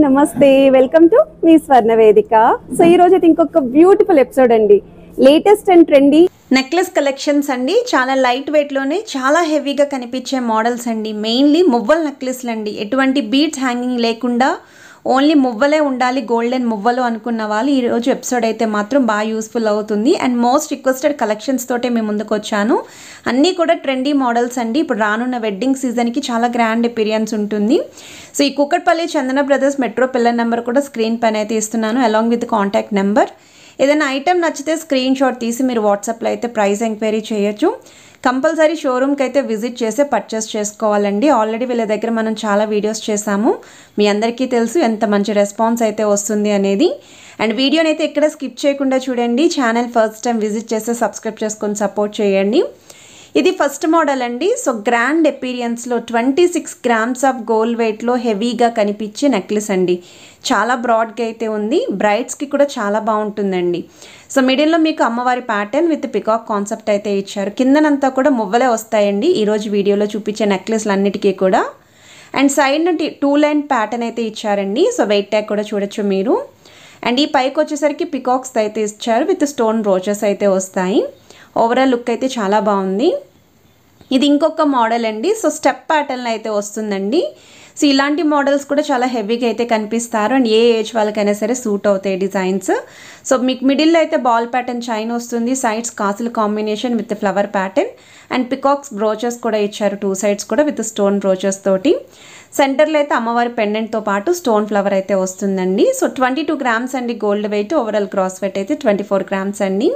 నమస్తే welcome to me స్వర్ణ వేదిక. So ఈ రోజు అయితే ఇంకొక బ్యూటిఫుల్ ఎపిసోడ్ అండి. Latest and trendy necklace collections అండి. చాలా లైట్ వెయిట్లోనే చాలా హెవీగా కనిపించే మోడల్స్ అండి. మెయిన్లీ మువ్వల్ నెక్లెస్లు అండి. ఎటువంటి బీడ్స్ హ్యాంగింగ్ లేకుండా ఓన్లీ మువ్వలే ఉండాలి, గోల్డెన్ మువ్వలు అనుకున్న వాళ్ళు ఈరోజు ఎపిసోడ్ అయితే మాత్రం బాగా యూస్ఫుల్ అవుతుంది. అండ్ మోస్ట్ రిక్వెస్టెడ్ కలెక్షన్స్ తోటే మేము ముందుకు వచ్చాను. అన్నీ కూడా ట్రెండీ మోడల్స్ అండి. ఇప్పుడు రానున్న వెడ్డింగ్ సీజన్కి చాలా గ్రాండ్ అపీరియన్స్ ఉంటుంది. సో ఈ కుక్కట్పల్లి చందన బ్రదర్స్ మెట్రో పిల్లర్ నెంబర్ కూడా స్క్రీన్ పైన అయితే ఇస్తున్నాను, అలాంగ్ విత్ కాంటాక్ట్ నెంబర్. ఏదైనా ఐటెం నచ్చితే స్క్రీన్ షాట్ తీసి మీరు వాట్సాప్లో అయితే ప్రైస్ ఎంక్వైరీ చేయొచ్చు. కంపల్సరీ షోరూమ్కి అయితే విజిట్ చేసి పర్చేస్ చేసుకోవాలండి. ఆల్రెడీ వీళ్ళ దగ్గర మనం చాలా వీడియోస్ చేసాము, మీ అందరికీ తెలుసు ఎంత మంచి రెస్పాన్స్ అయితే వస్తుంది అనేది. అండ్ వీడియోని అయితే ఎక్కడ స్కిప్ చేయకుండా చూడండి. ఛానల్ ఫస్ట్ టైం విజిట్ చేస్తే సబ్స్క్రైబ్ చేసుకొని సపోర్ట్ చేయండి. ఇది ఫస్ట్ మోడల్ అండి. సో గ్రాండ్ అపీరియన్స్లో 26 గ్రామ్స్ ఆఫ్ గోల్డ్ వెయిట్లో హెవీగా కనిపించే నెక్లెస్ అండి. చాలా బ్రాడ్గా అయితే ఉంది, బ్రైడ్స్కి కూడా చాలా బాగుంటుందండి. సో మిడిల్లో మీకు అమ్మవారి ప్యాటర్న్ విత్ పికాక్ కాన్సెప్ట్ అయితే ఇచ్చారు. కిందనంతా కూడా మువ్వలే వస్తాయండి ఈరోజు వీడియోలో చూపించే నెక్లెస్లు అన్నిటికీ కూడా. అండ్ సైడ్ నుండి 2 లైన్ ప్యాటర్న్ అయితే ఇచ్చారండి. సో వెయిట్ ట్యాగ్ కూడా చూడొచ్చు మీరు. అండ్ ఈ పైకి వచ్చేసరికి పికాక్స్ అయితే ఇచ్చారు, విత్ స్టోన్ బ్రోచెస్ అయితే వస్తాయి. ఓవరాల్ లుక్ అయితే చాలా బాగుంది. ఇది ఇంకొక మోడల్ అండి. సో స్టెప్ ప్యాటర్న్ అయితే వస్తుందండి. సో ఇలాంటి మోడల్స్ కూడా చాలా హెవీగా అయితే కనిపిస్తారు. అండ్ ఏ ఏజ్ వాళ్ళకైనా సరే సూట్ అవుతాయి డిజైన్స్. సో మీకు మిడిల్లో అయితే బాల్ ప్యాటర్న్ చైన్ వస్తుంది, సైడ్స్ కాసుల combination with flower pattern and peacocks brooches కూడా ఇచ్చారు, 2 సైడ్స్ కూడా విత్ స్టోన్ బ్రోచెస్ తోటి. సెంటర్లో అయితే అమ్మవారి పెండెంట్తో పాటు స్టోన్ ఫ్లవర్ అయితే వస్తుందండి. సో 22 గ్రామ్స్ అండి gold weight. Overall cross wait అయితే 24 గ్రామ్స్ అండి.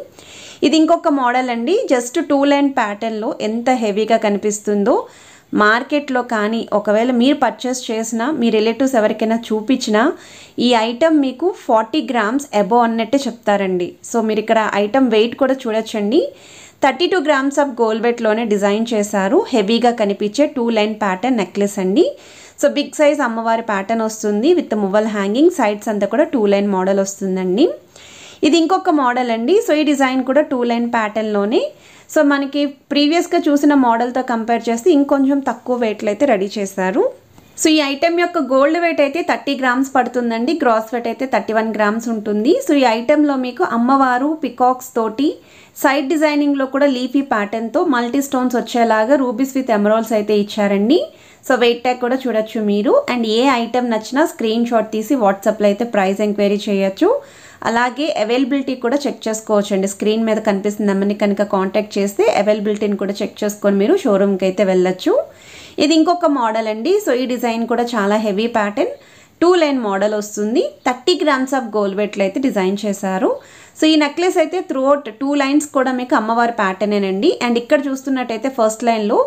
ఇది ఇంకొక మోడల్ అండి. జస్ట్ 2 లైన్ ప్యాటర్న్లో ఎంత హెవీగా కనిపిస్తుందో మార్కెట్లో కానీ ఒకవేళ మీరు పర్చేస్ చేసినా మీ రిలేటివ్స్ ఎవరికైనా చూపించినా ఈ ఐటమ్ మీకు 40 గ్రామ్స్ అబోవ్ అన్నట్టే చెప్తారండి. సో మీరు ఇక్కడ ఐటమ్ వెయిట్ కూడా చూడొచ్చండి. 32 గ్రామ్స్ ఆఫ్ గోల్డ్ వెయిట్లోనే డిజైన్ చేశారు. హెవీగా కనిపించే 2 లైన్ ప్యాటర్న్ నెక్లెస్ అండి. సో బిగ్ సైజ్ అమ్మవారి ప్యాటర్న్ వస్తుంది విత్ మువ్వల్ హ్యాంగింగ్, సైడ్స్ అంతా కూడా 2 లైన్ మోడల్ వస్తుందండి. ఇది ఇంకొక మోడల్ అండి. సో ఈ డిజైన్ కూడా 2 లైన్ ప్యాటర్న్లోనే. సో మనకి ప్రీవియస్గా చూసిన మోడల్తో కంపేర్ చేస్తే ఇంకొంచెం తక్కువ వెయిట్లో అయితే రెడీ చేశారు. సో ఈ ఐటెం యొక్క గోల్డ్ వెయిట్ అయితే 30 గ్రామ్స్ పడుతుందండి, గ్రాస్ వెయిట్ అయితే 31 గ్రామ్స్ ఉంటుంది. సో ఈ ఐటెంలో మీకు అమ్మవారు పికాక్స్ తోటి సైడ్ డిజైనింగ్లో కూడా లీఫీ ప్యాటర్న్తో మల్టీ స్టోన్స్ వచ్చేలాగా రూబీస్ విత్ ఎమరాల్డ్స్ అయితే ఇచ్చారండి. సో వెయిట్ ట్యాగ్ కూడా చూడొచ్చు మీరు. అండ్ ఏ ఐటెం నచ్చినా స్క్రీన్ షాట్ తీసి వాట్సాప్లో అయితే ప్రైస్ ఎంక్వైరీ చేయొచ్చు. అలాగే అవైలబిలిటీ కూడా చెక్ చేసుకోవచ్చు అండి. స్క్రీన్ మీద కనిపిస్తుంది నెంబర్ని కనుక కాంటాక్ట్ చేస్తే అవైలబిలిటీని కూడా చెక్ చేసుకొని మీరు షోరూమ్కి అయితే వెళ్ళొచ్చు. ఇది ఇంకొక మోడల్ అండి. సో ఈ డిజైన్ కూడా చాలా హెవీ ప్యాటర్న్ 2 లైన్ మోడల్ వస్తుంది. 30 గ్రామ్స్ ఆఫ్ గోల్డ్ వెయిట్లో అయితే డిజైన్ చేశారు. సో ఈ నెక్లెస్ అయితే త్రూఅవుట్ 2 లైన్స్ కూడా మీకు అమ్మవారి ప్యాటర్నేనండి. అండ్ ఇక్కడ చూస్తున్నట్టయితే ఫస్ట్ లైన్లో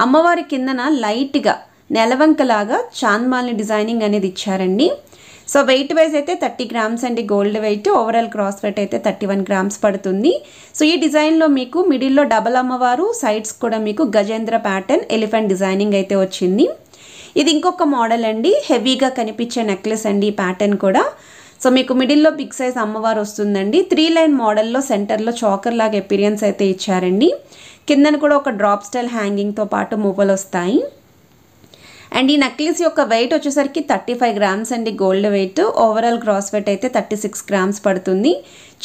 అమ్మవారి కిందన లైట్గా నెలవంకలాగా చాంద్మాల్ని డిజైనింగ్ అనేది ఇచ్చారండి. సో వెయిట్ వైజ్ అయితే 30 గ్రామ్స్ అండి gold weight. Overall cross wait అయితే 31 గ్రామ్స్ పడుతుంది. సో ఈ డిజైన్లో మీకు మిడిల్లో డబల్ అమ్మవారు, సైడ్స్ కూడా మీకు గజేంద్ర ప్యాటర్న్ ఎలిఫెంట్ డిజైనింగ్ అయితే వచ్చింది. ఇది ఇంకొక మోడల్ అండి. హెవీగా కనిపించే నెక్లెస్ అండి ఈ ప్యాటర్న్ కూడా. సో మీకు మిడిల్లో బిగ్ సైజ్ అమ్మవారు వస్తుందండి. 3 లైన్ మోడల్లో సెంటర్లో చాకర్ లాగా అపీరియన్స్ అయితే ఇచ్చారండి. కిందన కూడా ఒక డ్రాప్ స్టైల్ హ్యాంగింగ్తో పాటు మువ్వలు వస్తాయి. అండ్ ఈ నెక్లెస్ యొక్క వెయిట్ వచ్చేసరికి 35 గ్రామ్స్ అండి gold weight. Overall gross weight అయితే 36 గ్రామ్స్ పడుతుంది.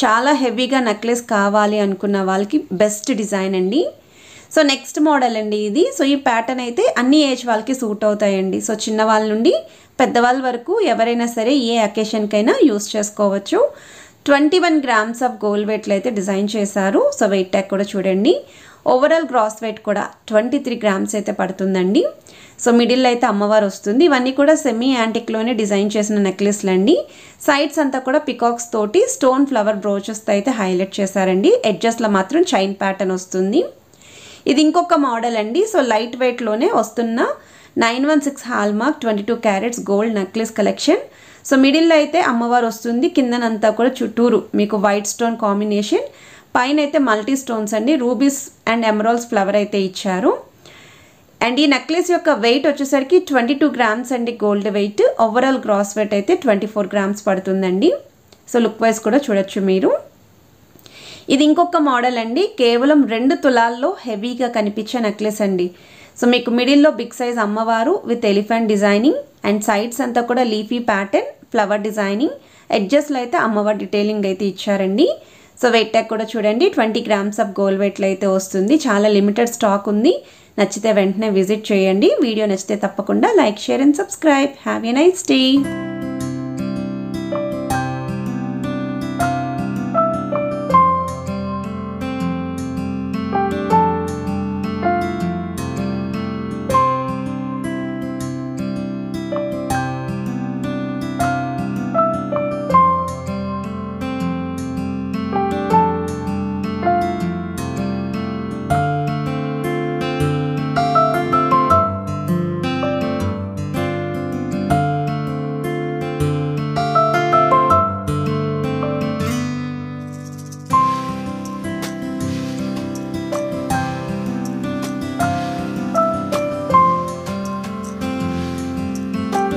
చాలా హెవీగా నెక్లెస్ కావాలి అనుకున్న వాళ్ళకి బెస్ట్ డిజైన్ అండి. సో నెక్స్ట్ మోడల్ అండి ఇది. సో ఈ ప్యాటర్న్ అయితే అన్ని ఏజ్ వాళ్ళకి సూట్ అవుతాయండి. సో చిన్నవాళ్ళ నుండి పెద్దవాళ్ళ వరకు ఎవరైనా సరే ఏ అకేషన్కైనా యూస్ చేసుకోవచ్చు. 21 గ్రామ్స్ ఆఫ్ గోల్డ్ వెయిట్లో అయితే డిజైన్ చేశారు. సో వెయిట్ ట్యాగ్ కూడా చూడండి. ఓవరాల్ గ్రాస్ వెయిట్ కూడా 23 గ్రామ్స్ అయితే పడుతుందండి. సో మిడిల్ అయితే అమ్మవారు వస్తుంది. ఇవన్నీ కూడా సెమీ యాంటిక్లోనే డిజైన్ చేసిన నెక్లెస్లు అండి. సైడ్స్ అంతా కూడా పికాక్స్ తోటి స్టోన్ ఫ్లవర్ బ్రోచెస్తో అయితే హైలైట్ చేశారండి. ఎడ్జెస్లో మాత్రం చైన్ ప్యాటర్న్ వస్తుంది. ఇది ఇంకొక మోడల్ అండి. సో లైట్ వెయిట్లోనే వస్తున్న 916 hallmark 22 carats gold necklace collection. So మిడిల్లో అయితే అమ్మవారు వస్తుంది. కిందనంతా కూడా చుట్టూరు మీకు వైట్ స్టోన్ కాంబినేషన్, పైన అయితే మల్టీ స్టోన్స్ అండి, రూబీస్ అండ్ ఎమరాల్డ్స్ ఫ్లవర్ అయితే ఇచ్చారు. అండ్ ఈ నెక్లెస్ యొక్క వెయిట్ వచ్చేసరికి 22 గ్రామ్స్ అండి gold weight. Overall gross weight అయితే 24 గ్రామ్స్ పడుతుందండి. సో లుక్ వైజ్ కూడా చూడొచ్చు మీరు. ఇది ఇంకొక మోడల్ అండి. కేవలం 2 తులాల్లో హెవీగా కనిపించే నెక్లెస్ అండి. సో మీకు మిడిల్లో బిగ్ సైజ్ అమ్మవారు with elephant designing and sides అంతా కూడా లీఫీ ప్యాటర్న్, ఫ్లవర్ డిజైనింగ్, ఎడ్జెస్లో అయితే అమ్మవారి డీటెయిలింగ్ అయితే ఇచ్చారండి. సో వెయిట్ ట్యాగ్ కూడా చూడండి 20 grams ఆఫ్ గోల్డ్ వెయిట్లో అయితే వస్తుంది. చాలా లిమిటెడ్ స్టాక్ ఉంది. నచ్చితే వెంటనే విజిట్ చేయండి. వీడియో నచ్చితే తప్పకుండా like, share and subscribe. Have a nice day.